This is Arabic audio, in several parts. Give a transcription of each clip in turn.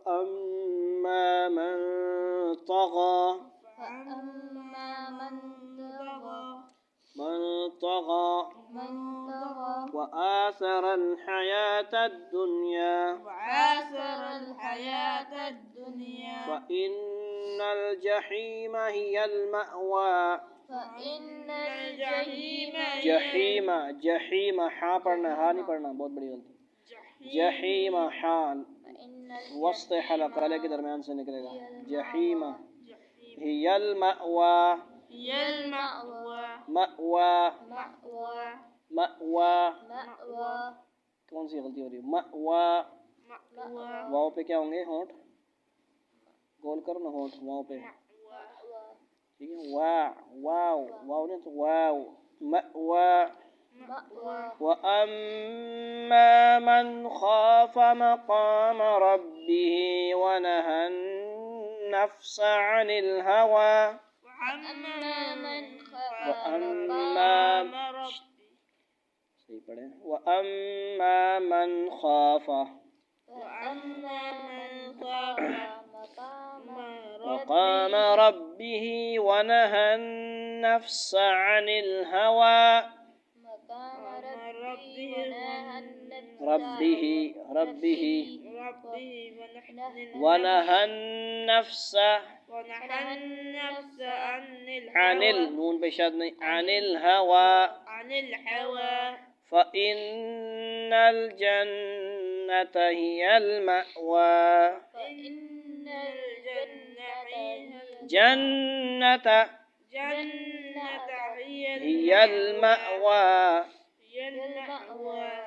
فأما من طغى وآثر الحياة الدنيا فإن الجحيم هي المأوى जहीम हाँ पढ़ना हाँ नहीं पढ़ना बहुत बड़ी गलती जहीम हाँ वस्ते हलक़ले के दरमियान से निकलेगा जहीम हियल मअवा कौन सी गलती हो रही है मअवा वाव पे क्या होंगे होंठ गोल करो ना होंठ वाव पे ठीक है वाव नहीं तो वाव मअवा وأما من خاف مقام ربه ونهى النفس عن الهوى وأما من خاف مقام ربه ونهى النفس عن الهوى ربه ونهى النفس عن النون بشد عن الهوى فإن الجنة هي المأوى جنة هي المأوى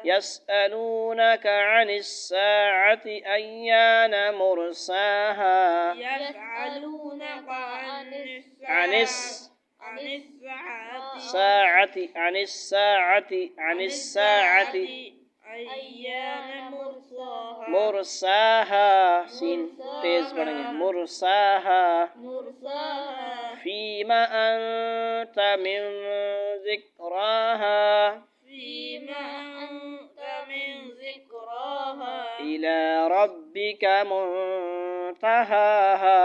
يسألونك عن الساعة أيان مرساها عن الساعة أيان مرساها سين تيز पढ़ेंगे مرساها فيما أنت من ذكراها إلى ربك منتهاها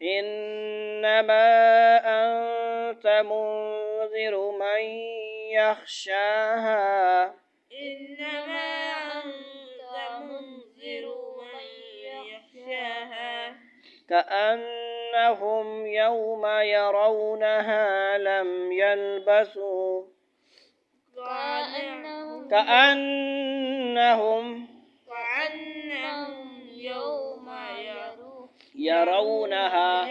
إنما أنت منذر من يخشاها كأنهم يوم يرونها لم يلبثوا كأنهم يوم يرونها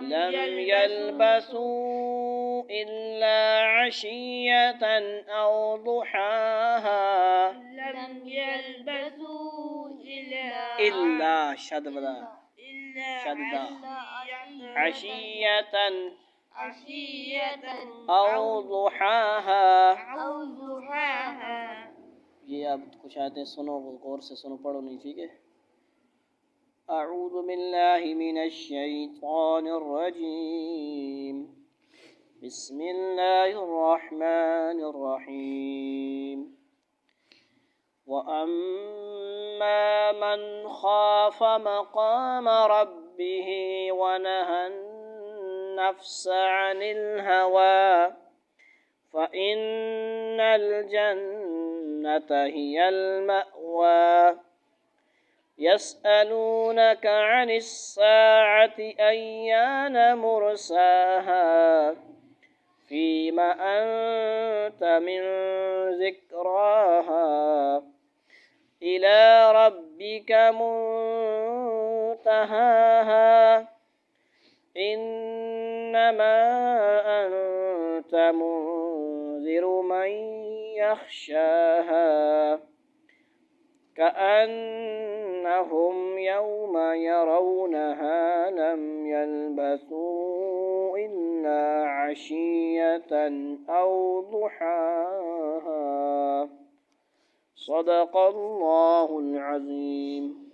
لم يلبثوا إلا عشية أو ضحاها إلا شددا عشية أو ضحاها ये अब कुछ आयतें सुनो गौर से सुनो पढ़ो नहीं ठीक है أعوذ بالله من الشيطان الرجيم بسم الله الرحمن الرحيم وأما من خاف مقام ربه ونهى النفس عن الهوى فإن الجنة هي المأوى يسألونك عن الساعة أيان مرساها فيما أنت من ذكراها إلى ربك منتهاها إنما أنت منذر من يخشاها كأنهم يوم يرونها لم يلبثوا إلا عشية أو ضحاها صدق الله العظيم.